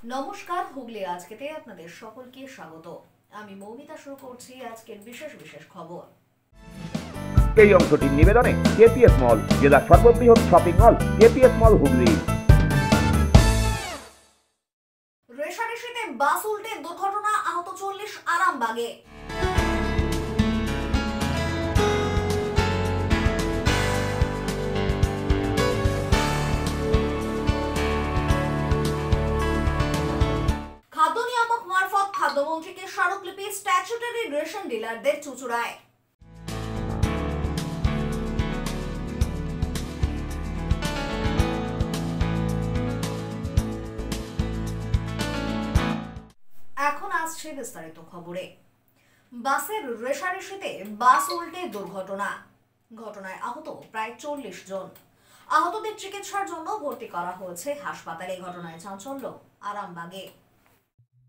নমস্কার, হুগলি আজকেতে আপনাদের সকলকে স্বাগত। আমি মৌমিতা শুরু করছি আজকের বিশেষ বিশেষ খবর। এই অংশটির নিবেদনে কেপিএস মল, জেলার সর্ববৃহৎ শপিং মল কেপিএস মল হুগলি। রেশারেশিতে বাস উল্টে দুর্ঘটনা, আহত 40 আরামবাগে। খাদ্য নিয়ামক মারফত খাদ্যমন্ত্রীকে স্মারকলিপি, স্ট্যাচুটারি রেশন ডিলারদের চুচুড়ায়। এখন আসছে বিস্তারিত খবরে। বাসের রেশারেশিতে বাস উল্টে দুর্ঘটনা, ঘটনায় আহত প্রায় 40 জন। আহতদের চিকিৎসার জন্য ভর্তি করা হয়েছে হাসপাতালে। ঘটনায় চাঞ্চল্য আরামবাগে।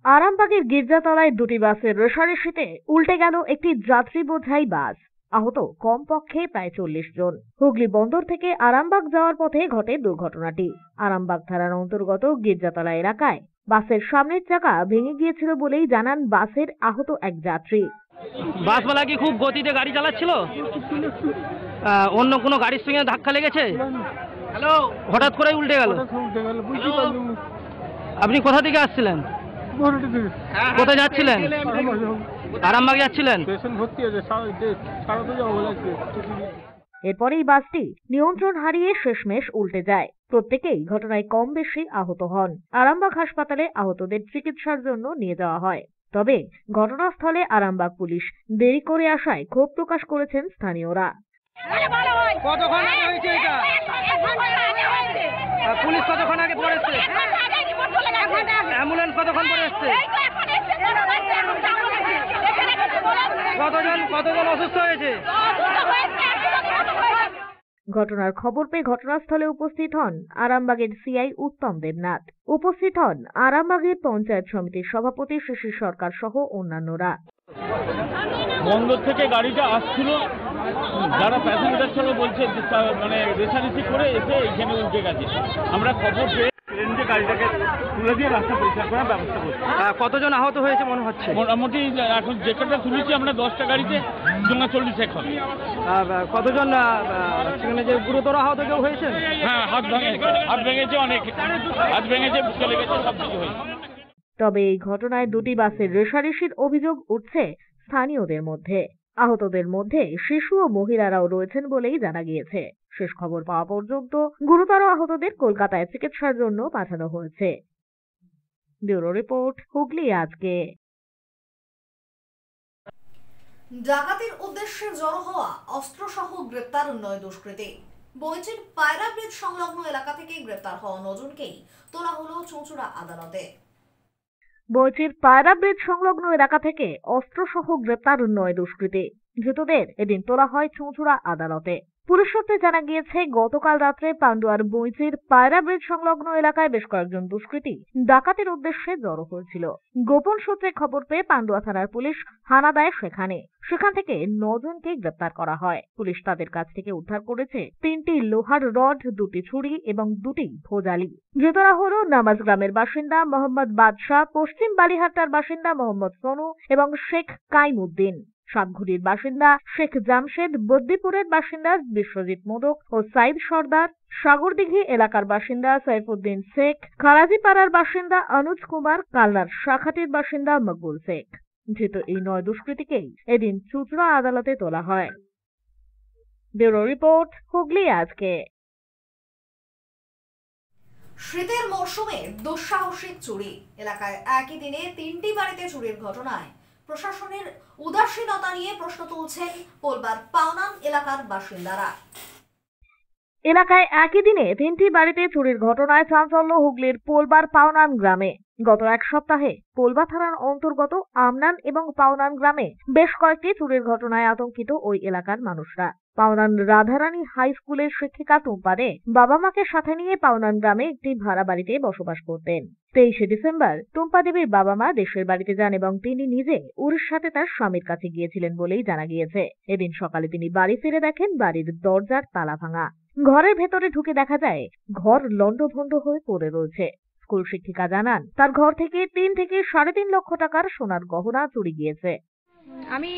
আরামবাগের গির্জাতলায় দুটি বাসের রেশারেশিতে উল্টে গেল একটি যাত্রী বোঝাই বাস। আহত কমপক্ষে প্রায় 40 জন। হুগলি বন্দর থেকে আরামবাগ যাওয়ার পথে ঘটে দুর্ঘটনাটি। আরামবাগ থানার অন্তর্গত গির্জাতলা এলাকায় বাসের সামনের চাকা ভেঙে গিয়েছিল বলেই জানান বাসের আহত এক যাত্রী। বাসওয়ালা কি খুব গতিতে গাড়ি চালাচ্ছিল? অন্য কোনো গাড়ির সঙ্গে ধাক্কা লেগেছে? হ্যালো, হঠাৎ করে উল্টে গেল। আপনি কোথা থেকে আসছিলেন? কোথায় যাচ্ছিলেন? আরামবাগ যাচ্ছিলেন? এরপরেই বাসটি নিয়ন্ত্রণ হারিয়ে শেষমেশ উল্টে যায়। প্রত্যেকেই ঘটনায় কম বেশি আহত হন। আরামবাগ হাসপাতালে আহতদের চিকিৎসার জন্য নিয়ে যাওয়া হয়। তবে ঘটনাস্থলে আরামবাগ পুলিশ দেরি করে আসায় ক্ষোভ প্রকাশ করেছেন স্থানীয়রা। কতক্ষণ আগে হয়েছে এটা? পুলিশ কতক্ষণ আগে পরে এসছে? অ্যাম্বুলেন্স কতক্ষণ পরে এসছে? কতজন অসুস্থ হয়েছে? ঘটনার খবর পেয়ে ঘটনাস্থলে উপস্থিত হন আরামবাগের সিআই উত্তম দেবনাথ। উপস্থিত হন আরামবাগের পঞ্চায়েত সমিতির সভাপতি শিশির সরকার সহ অন্যান্যরা। বন্দর থেকে গাড়িটা আসছিল, যারা প্যাসেঞ্জার ছিল বলছে মানে রেশারেশি করে এসে এখানে উল্টে গেছে। আমরা খবর পেয়ে ট্রেনকে গাড়িটাকে তুলে দিয়ে রাস্তা পরিষ্কার করার ব্যবস্থা করছি। কতজন আহত হয়েছে মনে হচ্ছে? মোটামুটি এখন যে কটা তুলেছি আমরা 10টা গাড়িতে 40 এখন। কতজন সেখানে যে গুরুতর আহত কেউ হয়েছে? হ্যাঁ, হাত ভেঙেছে অনেক, হাত ভেঙেছে, বুকে লেগেছে, সব কিছু হয়েছে। তবে এই ঘটনায় দুটি বাসের রেশারেশির অভিযোগ উঠছে স্থানীয়দের মধ্যে। আহতদের মধ্যে শিশু ও মহিলারাও রয়েছেন বলেই জানা গিয়েছে। শেষ খবর পাওয়া পর্যন্ত গুরুতর আহতদের কলকাতায় চিকিৎসার জন্য পাঠানো হয়েছে। ব্যুরো রিপোর্ট, হুগলি আজকে। ডাকাতির উদ্দেশ্যে জড়ো হওয়া অস্ত্রসহ গ্রেপ্তার 9 দুষ্কৃতী। বইচির পায়রা ব্রিজ সংলগ্ন এলাকা থেকে গ্রেপ্তার হওয়া 9 জনকেই তোলা হলো চুঁচুড়া আদালতে। বইচির পায়রা ব্রিজ সংলগ্ন এলাকা থেকে অস্ত্রসহ গ্রেপ্তার 9 দুষ্কৃতী। ধৃতদের এদিন তোলা হয় চুঁচুড়া আদালতে। পুলিশ সূত্রে জানা গিয়েছে, গতকাল রাত্রে পান্ডুয়ার বইচির পায়রা ব্রিজ সংলগ্ন এলাকায় বেশ কয়েকজন দুষ্কৃতী ডাকাতির উদ্দেশ্যে জড়ো হয়েছিল। গোপন সূত্রে খবর পেয়ে পান্ডুয়া থানার পুলিশ হানা দেয় সেখান থেকে 9 জনকে গ্রেপ্তার করা হয়। পুলিশ তাদের কাছ থেকে উদ্ধার করেছে 3টি লোহার রড, 2টি ছুরি এবং 2টি ভোজালি। ধৃতরা হল নামাজ গ্রামের বাসিন্দা মোহাম্মদ বাদশাহ, পশ্চিম বালিহাট্টার বাসিন্দা মোহাম্মদ সোনু এবং শেখ কাইমউদ্দিন, সাতঘুরির বাসিন্দা শেখ জামশেদ, বদ্দিপুরের বাসিন্দা বিশ্বজিৎ মোদক ও সাইদ সর্দার, সাগরদিঘি এলাকার বাসিন্দা সাইফুদ্দিন শেখ, খারাজিপাড়ার বাসিন্দা অনুজ কুমার, কালনার শাখাটির বাসিন্দা মকবুল শেখ। ধৃত এই 9 দুষ্কৃতীকেই এদিন চুঁচুড়া আদালতে তোলা হয়। ব্যুরো রিপোর্ট, হুগলি আজকে। শীতের মরশুমে দুঃসাহসিক চুরি। এলাকায় একই দিনে 3টি বাড়িতে চুরির ঘটনায় প্রশাসনের উদাসীনতা নিয়ে প্রশ্ন তুলছেন পোলবার পাওনান এলাকার বাসিন্দারা। এলাকায় একই দিনে 3টি বাড়িতে চুরির ঘটনায় চাঞ্চল্য হুগলির পোলবার পাওনান গ্রামে। গত এক সপ্তাহে পোলবা থানার অন্তর্গত আমনান এবং পাওনান গ্রামে বেশ কয়েকটি চুরির ঘটনায় আতঙ্কিত ওই এলাকার মানুষরা। পাওনান রাধারানী হাই স্কুলের শিক্ষিকা টুম্পা দে বাবা মাকে সাথে নিয়ে পাওনান গ্রামে একটি ভাড়া বাড়িতে বসবাস করতেন। 23শে ডিসেম্বর টুম্পা দেবীর বাবা মা দেশের বাড়িতে যান এবং তিনি নিজে উড়িষ্যাতে তার স্বামীর কাছে গিয়েছিলেন বলেই জানা গিয়েছে। এদিন সকালে তিনি বাড়ি ফিরে দেখেন বাড়ির দরজার তালা ভাঙা। ঘরের ভেতরে ঢুকে দেখা যায় ঘর লণ্ডভণ্ড হয়ে পড়ে রয়েছে। স্কুল শিক্ষিকা জানান, তার ঘর থেকে 3 থেকে 3.5 লক্ষ টাকার সোনার গহনা চুরি গিয়েছে। আমি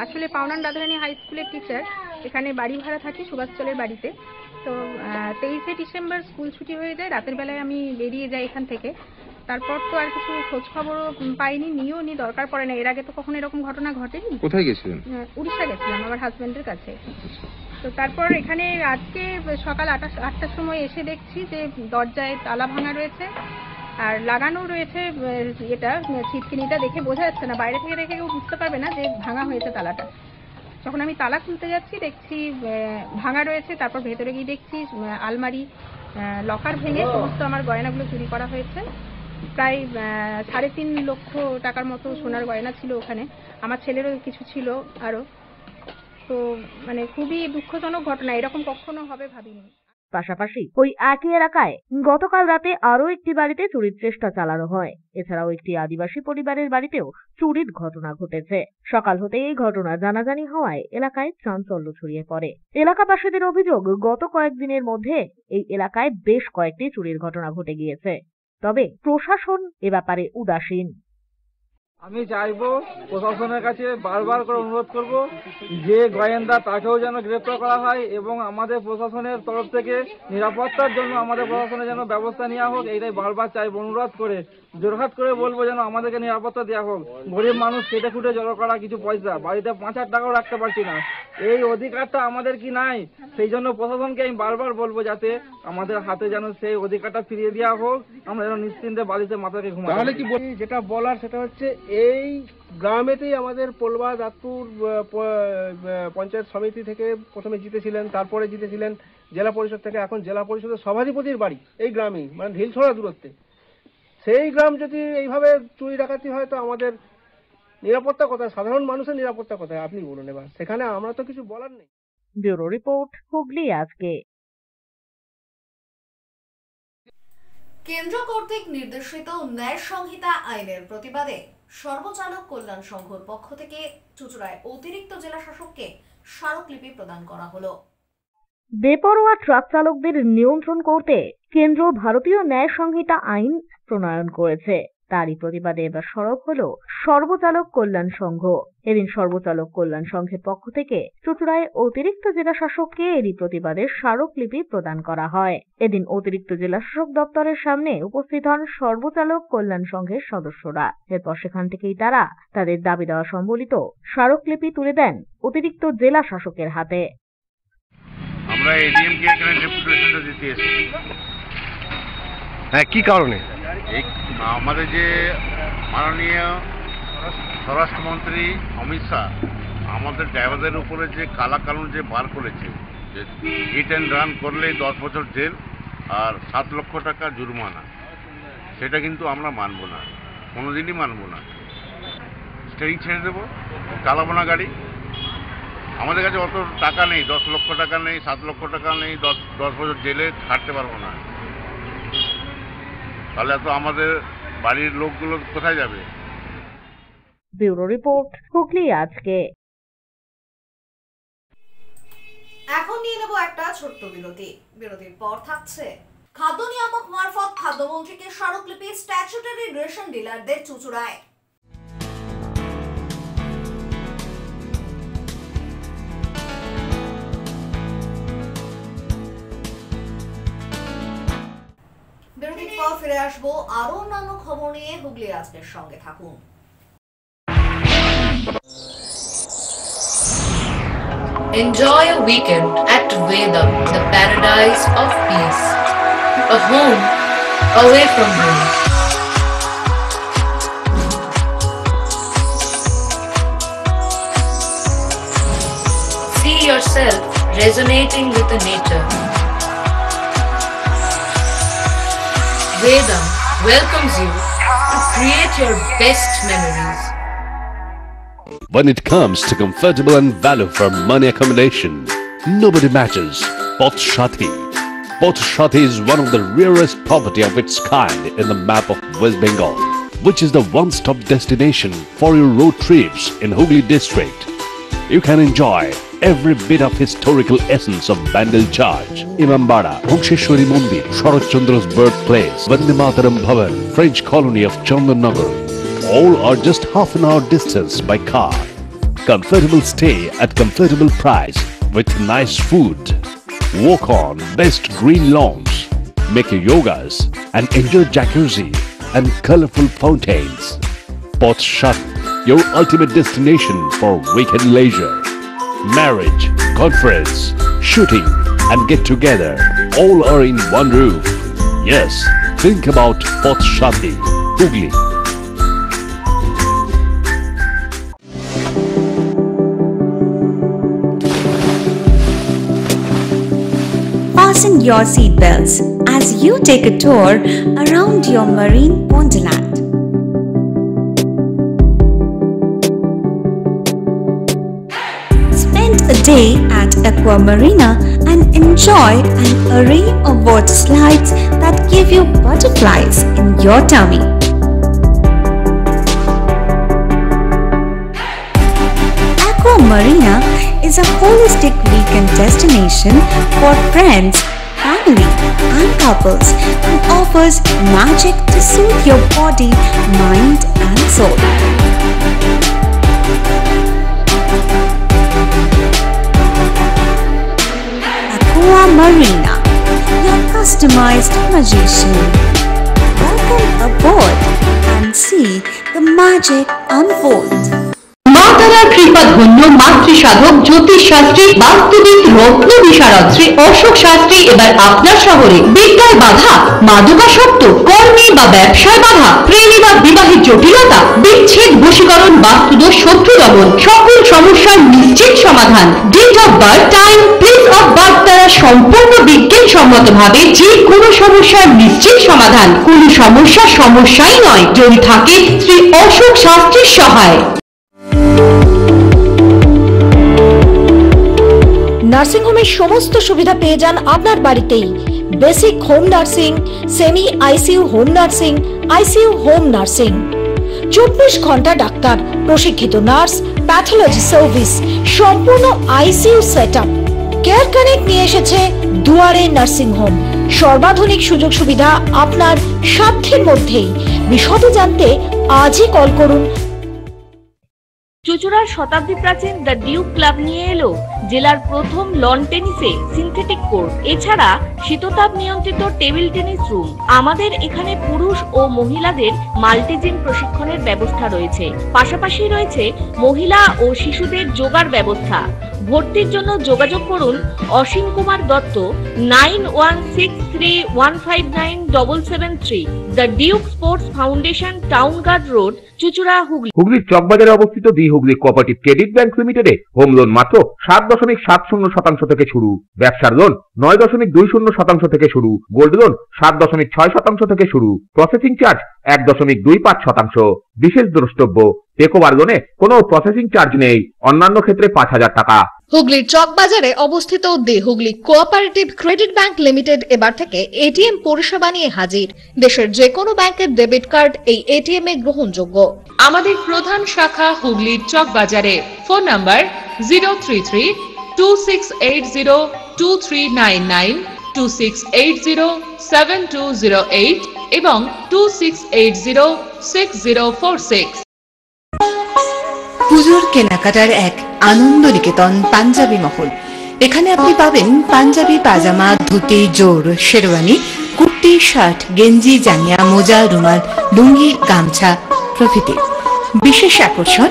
আসলে পাওনান রাধারানী হাই স্কুলের টিচার। এখানে বাড়ি ভাড়া থাকি সুভাষচলের বাড়িতে। তো 23শে ডিসেম্বর স্কুল ছুটি হয়ে যায়, রাতের বেলায় আমি বেরিয়ে যাই এখান থেকে। তারপর তো আর কিছু খোঁজ খবরও পাইনি, নিয়েও নি, দরকার পড়ে না। এর আগে তো কখনো এরকম ঘটনা ঘটেনি। কোথায় গেছিলেন? উড়িষ্যা গেছিলাম আমার হাজব্যান্ডের কাছে। তো তারপর এখানে আজকে সকাল 8টার সময় এসে দেখছি যে দরজায় তালা ভাঙা রয়েছে আর লাগানো রয়েছে। এটা ছিটকিনিটা দেখে বোঝা যাচ্ছে না, বাইরে থেকে দেখে কেউ বুঝতে পারবে না যে ভাঙা হয়েছে তালাটা। যখন আমি তালা খুলতে যাচ্ছি দেখছি ভাঙা রয়েছে। তারপর ভেতরে গিয়ে দেখছি আলমারি, লকার ভেঙে সমস্ত আমার গয়নাগুলো চুরি করা হয়েছে। প্রায় 3.5 লক্ষ টাকার মতো সোনার গয়না ছিল ওখানে। আমার ছেলেরও কিছু ছিল আরও। তো মানে খুবই দুঃখজনক ঘটনা, এরকম কখনো হবে ভাবিনি। পাশাপাশি ওই একই এলাকায় গতকাল রাতে আরো একটি বাড়িতে চুরির চেষ্টা চালানো হয়। এছাড়াও একটি আদিবাসী পরিবারের বাড়িতেও চুরির ঘটনা ঘটেছে। সকাল হতে এই ঘটনা জানাজানি হওয়ায় এলাকায় চাঞ্চল্য ছড়িয়ে পড়ে। এলাকাবাসীদের অভিযোগ, গত কয়েকদিনের মধ্যে এই এলাকায় বেশ কয়েকটি চুরির ঘটনা ঘটে গিয়েছে। তবে প্রশাসন এ ব্যাপারে উদাসীন। আমি চাইবো প্রশাসনের কাছে বারবার করে অনুরোধ করব যে গোয়েন্দা তাকেও যেন গ্রেপ্তার করা হয় এবং আমাদের প্রশাসনের তরফ থেকে নিরাপত্তার জন্য আমাদের প্রশাসনের যেন ব্যবস্থা নেওয়া হোক। এইটাই বারবার চাইবো, অনুরোধ করে জোরহাট করে বলবো যেন আমাদেরকে নিরাপত্তা দেওয়া হোক। গরিব মানুষ কেটে খুঁটে জড়ো করা কিছু পয়সা, বাড়িতে 5,000 টাকাও রাখতে পারছি না, এই অধিকারটা আমাদের কি নাই? সেই জন্য প্রশাসনকে আমি বারবার বলবো যাতে আমাদের হাতে যেন সেই অধিকারটা ফিরিয়ে দেওয়া হোক, আমরা যেন নিশ্চিন্তে বাড়িতে মাথাকে ঘুমাই। তাহলে কি যেটা বলার সেটা হচ্ছে এই গ্রামেতেই আমাদের পোলবা দাঁতপুর পঞ্চায়েত সমিতি থেকে প্রথমে জিতেছিলেন, তারপরে জিতেছিলেন জেলা পরিষদ থেকে, এখন জেলা পরিষদের সভাধিপতির বাড়ি এই গ্রামেই, মানে ঢিলছোড়া দূরত্বে। সেই গ্রাম যদি এইভাবে চুরি ডাকাতি হয় তো আমাদের নিরাপত্তা কোথায়? সাধারণ মানুষের নিরাপত্তা কোথায় আপনি বলুন এবার? সেখানে আমরা তো কিছু বলার নেই। ব্যুরো রিপোর্ট, হুগলি আজকে। কেন্দ্র কর্তৃক নির্দেশিত ন্যায় সংহিতা আইনের প্রতিবাদে সর্বচালক কল্যাণ সংঘর পক্ষ থেকে চুঁচুড়ায় অতিরিক্ত জেলা শাসককে স্মারকলিপি প্রদান করা হলো। বেপরোয়া ট্রাক চালকদের নিয়ন্ত্রণ করতে কেন্দ্র ভারতীয় ন্যায় সংহিতা আইন প্রণয়ন করেছে। তারই প্রতিবাদে এবার সরব হলো সর্বচালক কল্যাণ সংঘ। এদিন সর্বচালক কল্যাণ সংঘের পক্ষ থেকে চুঁচুড়ায় অতিরিক্ত জেলা শাসককে এরই প্রতিবাদে স্মারকলিপি প্রদান করা হয়। এদিন অতিরিক্ত জেলা শাসক দপ্তরের সামনে উপস্থিত হন সর্বচালক কল্যাণ সংঘের সদস্যরা। এরপর সেখান থেকেই তারা তাদের দাবি দেওয়া সম্বলিত স্মারকলিপি তুলে দেন অতিরিক্ত জেলা শাসকের হাতে। আমরা এডিএমকে এখানে ডেপুটেশনটা দিতে এসেছি। হ্যাঁ, কি কারণে? আমাদের যে মাননীয় স্বরাষ্ট্রমন্ত্রী অমিত শাহ আমাদের ড্রাইভারদের উপরে যে কালা কানুন যে বার করেছে, যে হিট অ্যান্ড রান করলে 10 বছর জেল আর 7 লক্ষ টাকা জরিমানা, সেটা কিন্তু আমরা মানব না, কোনোদিনই মানব না। স্টেরিং ছেড়ে দেবো, চালাবো না গাড়ি। আমাদের কাছে অত টাকা নেই, 10 লক্ষ টাকা নেই, 7 লক্ষ টাকা নেই, 10 বছর জেলে খাটতে পারবো না। তাহলে তো আমাদের বাড়ির লোকগুলো কোথায় যাবে? ব্যুরো রিপোর্ট, হুগলি আজকে। এখন নিয়ে নেব একটা ছোট্ট বিরতি। বিরতির পর থাকছে খাদ্য নিয়ামক মারফত খাদ্যমন্ত্রীকে স্মারকলিপি স্ট্যাচুটারি রেশন ডিলারদের চুঁচুড়ায়। বিরতির পর ফিরে আসবো আরো অন্যান্য খবর নিয়ে। হুগলি আজকের সঙ্গে থাকুন। Enjoy a weekend at Vedam, the paradise of peace. A home away from home. See yourself resonating with the nature. Vedam welcomes you to create your best memories. When it comes to comfortable and value for money accommodation, nobody matches Poth Shathi. Poth Shathi is one of the rarest property of its kind in the map of West Bengal, which is the one-stop destination for your road trips in Hooghly district. You can enjoy every bit of historical essence of Bandel Church, Imambara, Bhongsheshwari Mandir, Sharat Chandra's birthplace, Vande Mataram Bhavan, French colony of Chandannagar. All are just half an hour distance by car. Comfortable stay at comfortable price with nice food. Walk on best green lawns, make your yogas and enjoy jacuzzi and colorful fountains. Pot Shut, your ultimate destination for weekend leisure. Marriage, conference, shooting and get together all are in one roof. Yes, think about Pot Shati, Hooghly. Fasten your seatbelts as you take a tour around your marine wonderland. Spend a day at Aqua Marina and enjoy an array of water slides that give you butterflies in your tummy. Aqua Marina is a holistic weekend destination for friends, family and couples and offers magic to soothe your body, mind and soul. Aqua Marina, your customized magician. Welcome aboard and see the magic unfold. মাতারার কৃপা ধন্য মাতৃ সাধক জ্যোতিষ শাস্ত্রী বাস্তুবিদ রত্ন বিশারদ শ্রী অশোক শাস্ত্রী এবার আপনার শহরে বিদ্যায় বাধা, মাদকাসক্ত, কর্মে বা ব্যবসায় বাধা, প্রেমে বা বিবাহের জটিলতা, বিচ্ছেদ, বশীকরণ, বাস্তুদোষ, শত্রু দমন, সকল সমস্যার নিশ্চিত সমাধান। Date of birth, time, place of birth দ্বারা সম্পূর্ণ বিজ্ঞানসম্মতভাবে যে কোনো সমস্যার নিশ্চিত সমাধান। কোন সমস্যাই নয় যদি থাকে শ্রী অশোক শাস্ত্রীর সহায়। নার্সিং হোমের সমস্ত সুবিধা পেয়ে যান আপনার বাড়িতেই। Basic home nursing, semi ICU home nursing, ICU home nursing, 24 ঘন্টা ডাক্তার, প্রশিক্ষিত নার্স, প্যাথোলজি সার্ভিস, সম্পূর্ণ আইসিইউ সেটআপ। কেয়ার কানেক্ট নিয়ে এসেছে দুয়ারে নার্সিং হোম। সর্বাধুনিক সুযোগ সুবিধা আপনার সাধ্যের মধ্যেই। বিশদে জানতে আজই কল করুন। চুঁচুড়ার শতাব্দী প্রাচীন দ্য ডিউক ক্লাব নিয়ে এলো জেলার প্রথম লন টেনিসে সিনথেটিক কোর্ট, এছাড়া শীততাপ নিয়ন্ত্রিত টেবিল টেনিস রুম। আমাদের এখানে পুরুষ ও মহিলাদের মাল্টিজিম প্রশিক্ষণের ব্যবস্থা রয়েছে, পাশাপাশি রয়েছে মহিলা ও শিশুদের যোগার ব্যবস্থা। ভর্তির জন্য যোগাযোগ করুন Asim Kumar Dutta 9163159773। The Duke sports foundation, town guard road, Chuchura, Hooghly. হুগলির চকবাজারে অবস্থিত the Hooghly cooperative credit bank লিমিটেডে হোম লোন মাত্র 7.70% থেকে শুরু, ব্যবসার লোন 9.20% থেকে শুরু, গোল্ড লোন 7.6% থেকে শুরু, প্রসেসিং চার্জ 1.25%। বিশেষ দ্রষ্টব্য, টেকওভার লোনে কোনো প্রসেসিং চার্জ নেই, অন্যান্য ক্ষেত্রে 5,000 টাকা। হুগলির চকবাজারে অবস্থিত the Hooghly cooperative credit bank limited এবার থেকে এটিএম পরিষেবা নিয়ে হাজির। দেশের যে কোনো ব্যাংকের ডেবিট কার্ড এই এটিএম এ গ্রহণযোগ্য। আমাদের প্রধান শাখা হুগলির চকবাজারে। ফোন নাম্বার 033-2680-2399, 2680-7208 এবং 2680-6046। পুজোর কেনাকাটার এক আনন্দ নিকেতন পাঞ্জাবি মহল। এখানে আপনি পাবেন পাঞ্জাবি, পাজামা, ধুতি, জোর, শেরওয়ানি, কুর্তি, শার্ট, গেঞ্জি, জাঙ্গিয়া, মোজা, রুমাল, লুঙ্গি, গামছা প্রভৃতি। বিশেষ আকর্ষণ,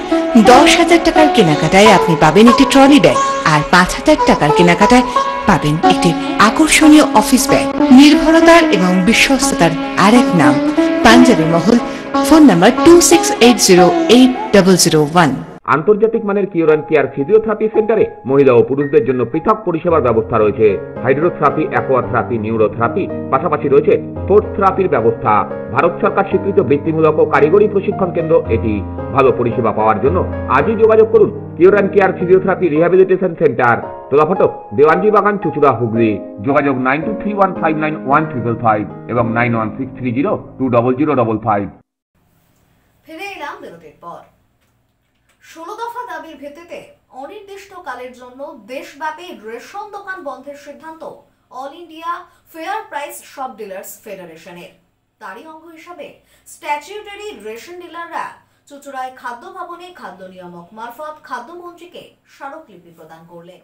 10,000 টাকার কেনাকাটায় আপনি পাবেন একটি ট্রলি ব্যাগ, আর 5,000 টাকার কেনাকাটায় পাবেন একটি আকর্ষণীয় অফিস ব্যাগ। নির্ভরতার এবং বিশ্বস্ততার আরেক নাম পাঞ্জাবি মহল। Phone number 26808001। আন্তর্জাতিক মানের কিওর অ্যান্ড কেয়ার ফিজিওথেরাপি সেন্টারে মহিলা ও পুরুষদের জন্য পৃথক পরিষেবার ব্যবস্থা রয়েছে। হাইড্রোথেরাপি, অ্যাকোয়াথেরাপি, নিউরোথেরাপি, পাশাপাশি রয়েছে স্পোর্টস থেরাপির ব্যবস্থা। ভারত সরকার স্বীকৃত বৃত্তিমূলক ও কারিগরি প্রশিক্ষণ কেন্দ্র এটি। ভালো পরিষেবা পাওয়ার জন্য আজই যোগাযোগ করুন cure and care physiotherapy rehabilitation centre, Tolaphatak, Dewanji Bagan, Chuchura, Hooghly. যোগাযোগ 9231591555 এবং 9163020055। ফিরে এলাম বিরতির পর। 16 দফা দাবির ভিত্তিতে অনির্দিষ্টকালের জন্য দেশব্যাপী রেশন দোকান বন্ধের সিদ্ধান্ত all India fair price shop dealers ফেডারেশনের। তারই অঙ্গ হিসাবে স্ট্যাটিউটারি রেশন ডিলাররা চুঁচুড়ায় খাদ্য ভবনে খাদ্য নিয়ামক মারফত খাদ্যমন্ত্রীকে স্মারকলিপি প্রদান করলেন।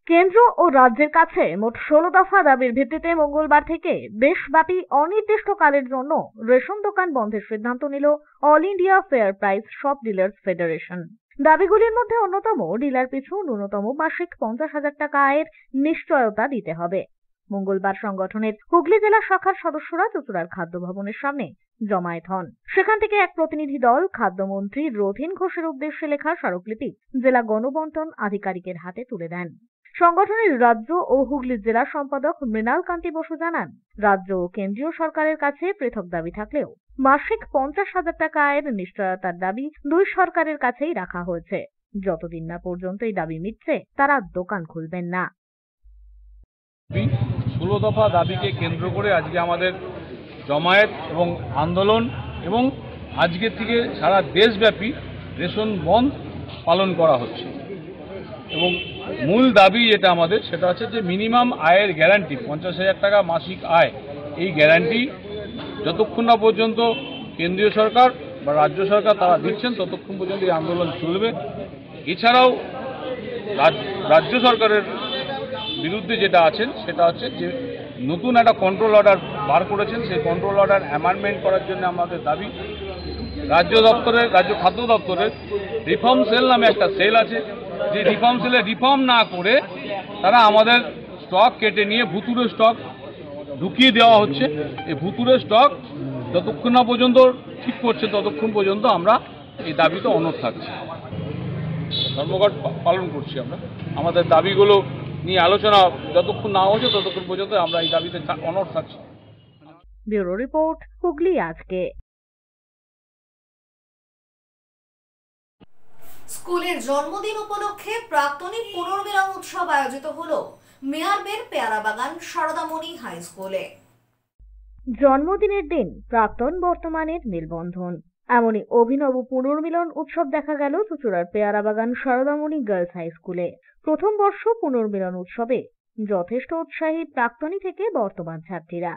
কেন্দ্র ও রাজ্যের কাছে মোট 16 দফা দাবির ভিত্তিতে মঙ্গলবার থেকে দেশব্যাপী অনির্দিষ্টকালের জন্য রেশন দোকান বন্ধের সিদ্ধান্ত নিল all India fair price shop dealers federation. দাবিগুলির মধ্যে অন্যতম ডিলার পিছু ন্যূনতম মাসিক 50,000 টাকা আয়ের নিশ্চয়তা দিতে হবে। মঙ্গলবার সংগঠনের হুগলি জেলা শাখার সদস্যরা চুঁচুড়ার খাদ্য ভবনের সামনে জমায়েত হন। সেখান থেকে এক প্রতিনিধি দল খাদ্যমন্ত্রী রথীন ঘোষের উদ্দেশ্যে লেখা স্মারকলিপি জেলা গণবন্টন আধিকারিকের হাতে তুলে দেন। সংগঠনের রাজ্য ও হুগলি জেলা সম্পাদক মৃণাল কান্তি বসু জানান, রাজ্য ও কেন্দ্রীয় সরকারের কাছে পৃথক দাবি থাকলেও মাসিক 50,000 টাকা আয়ের নিশ্চয়তার দাবি দুই সরকারের কাছেই রাখা হয়েছে। যতদিন না পর্যন্ত এই দাবি মিটছে তারা দোকান খুলবেন না। 16 দফা দাবিকে কেন্দ্র করে আজকে আমাদের জমায়েত এবং আন্দোলন, এবং আজকে থেকে সারা দেশব্যাপী রেশন বন্ধ পালন করা হচ্ছে। এবং মূল দাবি যেটা আমাদের সেটা হচ্ছে যে মিনিমাম আয়ের গ্যারান্টি 50,000 টাকা মাসিক আয়, এই গ্যারান্টি যতক্ষণ না পর্যন্ত কেন্দ্রীয় সরকার বা রাজ্য সরকার তারা দিচ্ছেন ততক্ষণ পর্যন্ত এই আন্দোলন চলবে। এছাড়াও রাজ্য সরকারের বিরুদ্ধে যেটা আছেন সেটা হচ্ছে যে নতুন একটা কন্ট্রোল অর্ডার বার করেছেন, সেই কন্ট্রোল অর্ডার অ্যামেন্ডমেন্ট করার জন্য আমাদের দাবি। রাজ্য খাদ্য দপ্তরের রিফর্ম সেল নামে একটা সেল আছে, যে রিফর্ম সেলে রিফর্ম না করে তারা আমাদের স্টক কেটে নিয়ে ভুতুরে স্টক ঢুকিয়ে দেওয়া হচ্ছে। এই ভুতুরে স্টক যতক্ষণ না পর্যন্ত ঠিক করছে ততক্ষণ পর্যন্ত আমরা এই দাবিতে অনড় থাকছি, ধর্মঘট পালন করছি। আমরা আমাদের দাবিগুলো নিয়ে আলোচনা যতক্ষণ না হচ্ছে ততক্ষণ পর্যন্ত আমরা এই দাবিতে অনড় থাকছি। ব্যুরো রিপোর্ট, হুগলি আজকে। স্কুলের জন্মদিন উপলক্ষে প্রাক্তনী পুনর্মিলন উৎসব আয়োজিত হলো মেয়ারবের পেয়ারাবাগান সারদামণি হাই স্কুলে। জন্মদিনের দিন প্রাক্তন বর্তমানের মেলবন্ধন, এমনই অভিনব পুনর্মিলন উৎসব দেখা গেল চুঁচুড়ার পেয়ারাবাগান সারদামণি গার্লস হাই স্কুলে। প্রথম বর্ষ পুনর্মিলন উৎসবে যথেষ্ট উৎসাহী প্রাক্তনী থেকে বর্তমান ছাত্রীরা।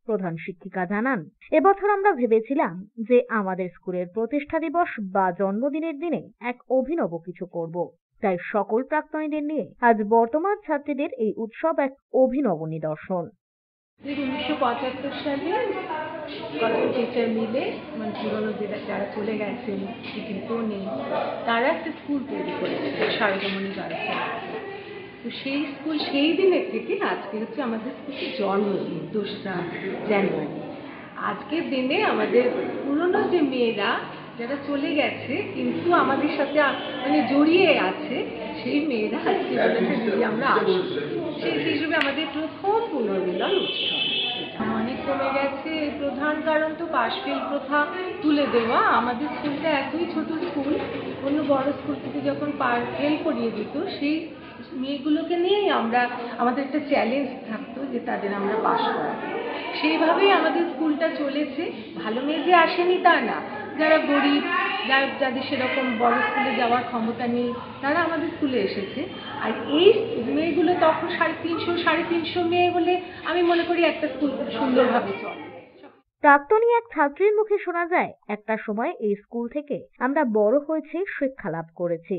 প্রধান শিক্ষিকা জানান, এবছর আমরা ভেবেছিলাম যে আমাদের স্কুলের প্রতিষ্ঠা দিবস বা জন্মদিনের দিনে এক অভিনব কিছু করব, তাই সকল প্রাক্তনীদের নিয়ে আজ বর্তমান ছাত্রীদের এই উৎসব এক অভিনব নিদর্শন। 1975 সালে কলেজ টিচার মিলে মানে পুরনো যারা চলে গেছেন কিন্তু নেই তারা একটা স্কুল তৈরি করেছে সারদামণি গার্লস। তো সেই স্কুল সেই দিনের থেকে আজকে হচ্ছে আমাদের স্কুলের জন্মদিন 2রা জানুয়ারি। আজকের দিনে আমাদের পুরনো যে মেয়েরা যারা চলে গেছে কিন্তু আমাদের সাথে মানে জড়িয়ে আছে সেই মেয়েরা আজকে বলেছে যদি আমরা আসি, সেই হিসেবে আমাদের প্রথম পুনর্মিলন উৎসব। অনেক কমে গেছে, প্রধান কারণ তো পাশফেল প্রথা তুলে দেওয়া। আমাদের স্কুলটা এতই ছোট স্কুল, অন্য বড় স্কুল থেকে যখন ফেল করিয়ে দিত সেই মেয়েগুলোকে নিয়েই আমাদের একটা চ্যালেঞ্জ থাকতো যে তাদের আমরা পাশ করাবো। সেইভাবেই আমাদের স্কুলটা চলেছে। ভালো মেয়ে যে আসেনি তা না, যারা গরিব, যাদের সেরকম বড় স্কুলে যাওয়ার ক্ষমতা নেই তারা আমাদের স্কুলে এসেছে। আর এই মেয়েগুলো তখন 350 মেয়ে হলে আমি মনে করি একটা স্কুল খুব সুন্দরভাবে চলে। প্রাক্তনী এক ছাত্রীর মুখে শোনা যায়, একটা সময় এই স্কুল থেকে আমরা বড় হয়েছি, শিক্ষা লাভ করেছি,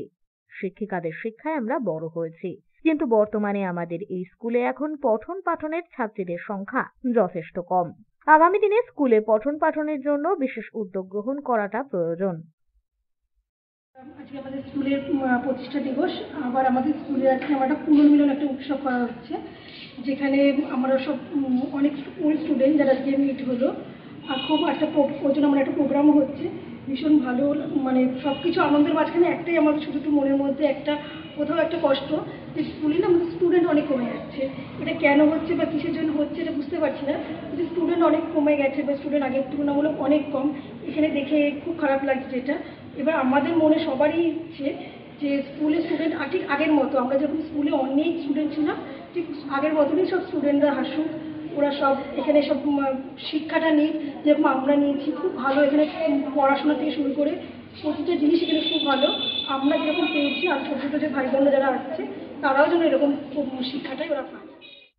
শিক্ষিকাদের শিক্ষায় আমরা বড় হয়েছি, কিন্তু বর্তমানে আমাদের এই স্কুলে এখন পঠন পাঠনের ছাত্রীদের সংখ্যা যথেষ্ট কম। আগামী দিনে স্কুলে পঠন পাঠনের জন্য বিশেষ উদ্যোগ গ্রহণ করাটা প্রয়োজন। আজকে আমাদের স্কুলের প্রতিষ্ঠা দিবস, আবার আমাদের স্কুলে আজকে আমরা একটা পুনর্মিলন একটা উৎসব করা হচ্ছে, যেখানে আমরা সব অনেক ওল্ড স্টুডেন্ট যারা আজকে মিট হলো। আর খুব একটা ওই জন্য আমরা একটা প্রোগ্রামও হচ্ছে, ভীষণ ভালো। মানে সব কিছু আনন্দের মাঝখানে একটাই আমাদের শুধু একটু মনের মধ্যে একটা কোথাও একটা কষ্ট, যে স্কুলে না আমাদের স্টুডেন্ট অনেক কমে যাচ্ছে। এটা কেন হচ্ছে বা কিসের জন্য হচ্ছে এটা বুঝতে পারছি না, কিন্তু স্টুডেন্ট অনেক কমে গেছে বা স্টুডেন্ট আগের তুলনামূলক অনেক কম। এখানে দেখে খুব খারাপ লাগছে এটা। এবার আমাদের মনে সবারই ইচ্ছে যে স্কুলে স্টুডেন্ট ঠিক আগের মতো, আমরা যখন স্কুলে অনেক স্টুডেন্ট ছিলাম ঠিক আগের মতনই সব স্টুডেন্টরা হাসুক, ওরা সব এখানে সব শিক্ষাটা নিক যেরকম আমরা নিয়েছি। খুব ভালো এখানে পড়াশোনা থেকে শুরু করে প্রতিটা জিনিস এখানে খুব ভালো। আমরা যেরকম পেয়েছি আর ছোটো ছোটো যে ভাই বোনরা যারা আসছে তারাও যেন এরকম শিক্ষাটাই ওরা পায়।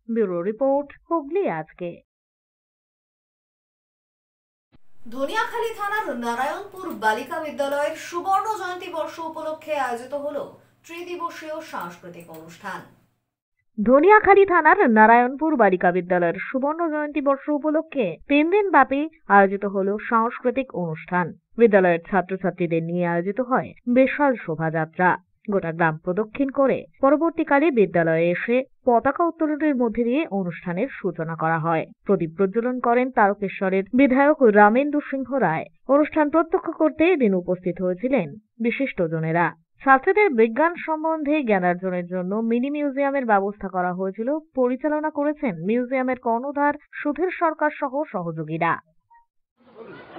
ব্যুরো রিপোর্ট, হুগলি আজকে। ধনিয়াখালী থানার নারায়ণপুর বালিকা বিদ্যালয়ের সুবর্ণ জয়ন্তী বর্ষ উপলক্ষে আয়োজিত হলো ত্রিদিবসীয় সাংস্কৃতিক অনুষ্ঠান। ধনিয়াখালী থানার নারায়ণপুর বালিকা বিদ্যালয়ের সুবর্ণ জয়ন্তী বর্ষ উপলক্ষে 3 দিন ব্যাপী আয়োজিত হলো সাংস্কৃতিক অনুষ্ঠান। বিদ্যালয়ের ছাত্রছাত্রীদের নিয়ে আয়োজিত হয় বিশাল শোভাযাত্রা। গোটা গ্রাম প্রদক্ষিণ করে পরবর্তীকালে বিদ্যালয়ে এসে পতাকা উত্তোলনের মধ্যে দিয়ে অনুষ্ঠানের সূচনা করা হয়। প্রদীপ প্রজ্বলন করেন তারকেশ্বরের বিধায়ক রামেন্দু সিংহ রায়। অনুষ্ঠান প্রত্যক্ষ করতে এদিন উপস্থিত হয়েছিলেন বিশিষ্টজনেরা। ছাত্রদের বিজ্ঞান সম্বন্ধে জ্ঞানার্জনের জন্য মিনি মিউজিয়ামের ব্যবস্থা করা হয়েছিল। পরিচালনা করেছেন মিউজিয়ামের কর্ণধার সুধীর সরকার সহ সহযোগীরা।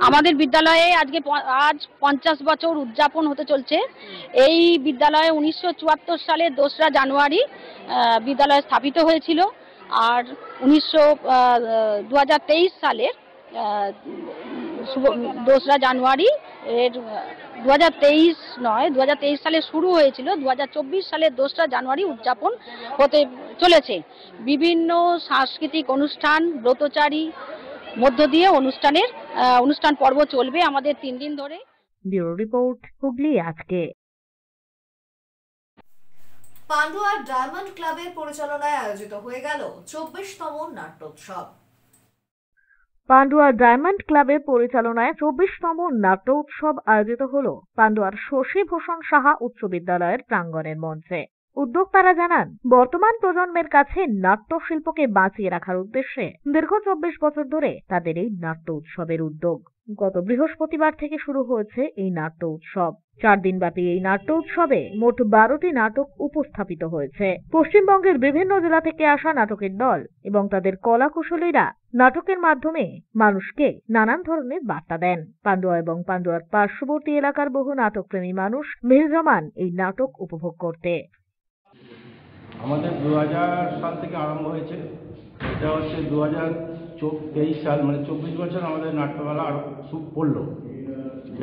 আমাদের বিদ্যালয়ে আজ 50 বছর উদযাপন হতে চলছে। এই বিদ্যালয়ে 1974 সালে 2রা জানুয়ারি বিদ্যালয় স্থাপিত হয়েছিল। আর 2023 সালের 2রা জানুয়ারি এর 2023 সালে শুরু হয়েছিল। 2024 সালের 2রা জানুয়ারি উদযাপন হতে চলেছে। বিভিন্ন সাংস্কৃতিক অনুষ্ঠান, ব্রতচারী মধ্য দিয়ে অনুষ্ঠান পর্ব চলবে আমাদের 3 দিন ধরে। ব্যুরো রিপোর্ট, হুগলি আজকে। পান্ডুয়ার ডায়মন্ড ক্লাবের পরিচালনায় আয়োজিত হয়ে গেল 24তম নাট্যোৎসব। পান্ডুয়া ডায়মন্ড ক্লাবের পরিচালনায় 24তম নাট্য উৎসব আয়োজিত হলো পান্ডুয়ার শশীভূষণ সাহা উচ্চ বিদ্যালয়ের প্রাঙ্গণের মঞ্চে। উদ্যোক্তারা জানান, বর্তমান প্রজন্মের কাছে নাট্য শিল্পকে বাঁচিয়ে রাখার উদ্দেশ্যে দীর্ঘ 24 বছর ধরে তাদের এই নাট্য উৎসবের উদ্যোগ। গত বৃহস্পতিবার থেকে শুরু হয়েছে এই নাট্য উৎসব। 4 দিনব্যাপী এই নাট্য উৎসবে মোট 12টি নাটক উপস্থাপিত হয়েছে। পশ্চিমবঙ্গের বিভিন্ন জেলা থেকে আসা নাটকের দল এবং তাদের কলাকুশলীরা নাটকের মাধ্যমে মানুষকে নানান ধরনের বার্তা দেন। পান্ডুয়া এবং পান্ডুয়ার পার্শ্ববর্তী এলাকার বহু নাটকপ্রেমী মানুষ ভিড় জমান এই নাটক উপভোগ করতে। আমাদের 2000 সাল থেকে আরম্ভ হয়েছে। এটা হচ্ছে 2023 সাল, মানে 24 বছর আমাদের নাট্যকলা আরো খুব পড়লো।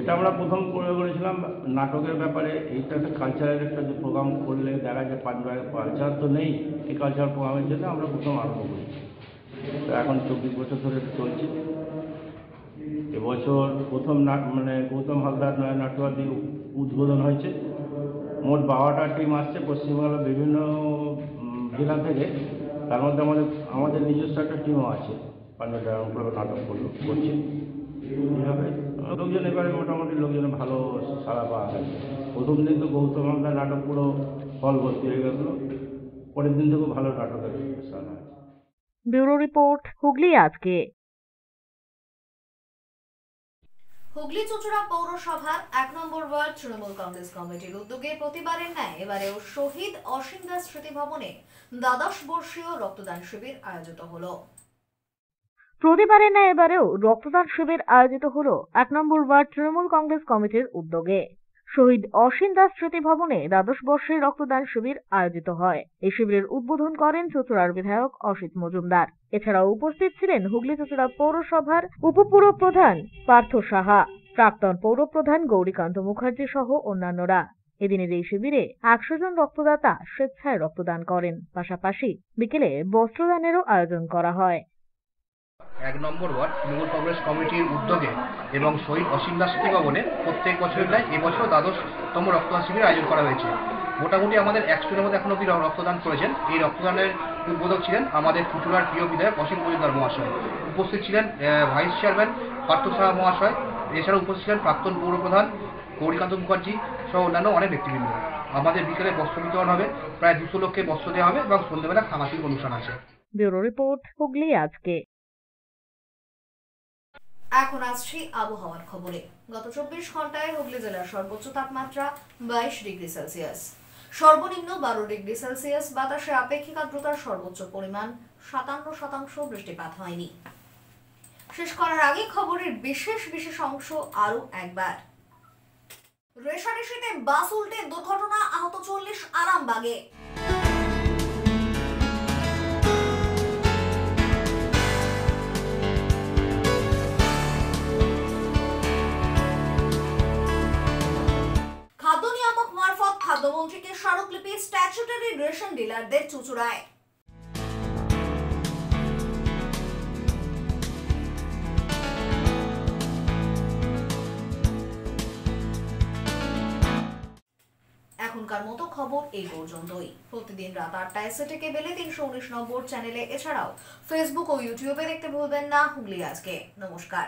এটা আমরা প্রথম করেছিলাম নাটকের ব্যাপারে। এইটা একটা কালচারের একটা যে প্রোগ্রাম করলে দেখা যায় পান্ডুয়ায় কালচার তো নেই, এই কালচার প্রোগ্রামের জন্য আমরা প্রথম আরম্ভ করেছি। তো এখন 24 বছর ধরে চলছে। এবছর প্রথম গৌতম হালদার নাট্যকলা দিয়ে উদ্বোধন হয়েছে। মোট 12টা টিম আসছে পশ্চিমবাংলার বিভিন্ন জেলা থেকে। তার মধ্যে আমাদের নিজস্ব একটা টিমও আছে, পান্ডুয়া ডায়মন্ড ক্লাবে নাটক করছে। এইভাবে লোকজন এবারে মোটামুটি লোকজনের ভালো সাড়া পাওয়া গেছে। প্রথম দিন তো গৌতম হালদার নাটক পুরো হল ভর্তি হয়ে গেছিলো। পরের দিন থেকেও ভালো নাটকের সাড়া আছে। ব্যুরো রিপোর্ট, হুগলি আজকে। হুগলি চুঁচুড়া পৌরসভার 1 নম্বর ওয়ার্ড তৃণমূল কংগ্রেস কমিটির উদ্যোগে প্রতিবারের ন্যায় এবারেও শহীদ অসীম দাস স্মৃতি ভবনে 12 বর্ষীয় রক্তদান শিবির আয়োজিত হলো। প্রতিবারের ন্যায় এবারেও রক্তদান শিবির আয়োজিত হলো 1 নম্বর ওয়ার্ড তৃণমূল কংগ্রেস কমিটির উদ্যোগে। শহীদ অসীম দাস স্মৃতি ভবনে 12 বর্ষের রক্তদান শিবির আয়োজিত হয়। এই শিবিরের উদ্বোধন করেন চুঁচুড়ার বিধায়ক অসিত মজুমদার। এছাড়াও উপস্থিত ছিলেন হুগলি চুঁচুড়া পৌরসভার উপপুর প্রধান পার্থ সাহা, প্রাক্তন পৌর প্রধান গৌরীকান্ত মুখার্জি সহ অন্যান্যরা। এদিনের এই শিবিরে 100 জন রক্তদাতা স্বেচ্ছায় রক্তদান করেন। পাশাপাশি বিকেলে বস্ত্রদানেরও আয়োজন করা হয়। 1 নম্বর ওয়ার্ড তৃণমূল কংগ্রেস কমিটির উদ্যোগে এবং শহীদ অসীম দাস স্মৃতি ভবনে প্রত্যেক বছরের ন্যায় এবছর 12তম রক্তদান শিবির আয়োজন করা হয়েছে। মোটামুটি আমাদের 100 জনের মধ্যে এখন অব্দি রক্তদান করেছেন। এই রক্তদানের উদ্বোধক ছিলেন আমাদের চুঁচুড়ার প্রিয় বিধায়ক অসিত মজুমদার মহাশয়। উপস্থিত ছিলেন ভাইস চেয়ারম্যান পার্থ সাহা মহাশয়। এছাড়াও উপস্থিত ছিলেন প্রাক্তন পৌর প্রধান গৌরীকান্ত মুখার্জি সহ অন্যান্য অনেক ব্যক্তিবৃন্দ। আমাদের বিকেলে বস্ত্র বিতরণ হবে, প্রায় 200 লোককে বস্ত্র দেওয়া হবে এবং সন্ধ্যাবেলা সাংস্কৃতিক অনুষ্ঠান আছে। ব্যুরো রিপোর্ট, হুগলি আজকে। এখন আসছি আবহাওয়ার খবরে। গত 24 ঘন্টায় হুগলি জেলার সর্বোচ্চ তাপমাত্রা 22 ডিগ্রি সেলসিয়াস, সর্বনিম্ন 12 ডিগ্রি সেলসিয়াস। বাতাসে আপেক্ষিক আর্দ্রতার সর্বোচ্চ পরিমাণ 57%। বৃষ্টিপাত হয়নি। শেষ করার আগে খবরের বিশেষ অংশ আরো একবার। রেশারেশিতে বাস উল্টে দুর্ঘটনা, আহত 40 আরামবাগে। স্ট্যাচুটরি রেশন ডিলারদের চুচুড়ায়। এখনকার মতো খবর এই পর্যন্তই। প্রতিদিন রাত 8টায় সিটি কেবলে 319 নম্বর চ্যানেলে, এছাড়াও ফেসবুক ও ইউটিউবে দেখতে ভুলবেন না হুগলি আজকে। নমস্কার।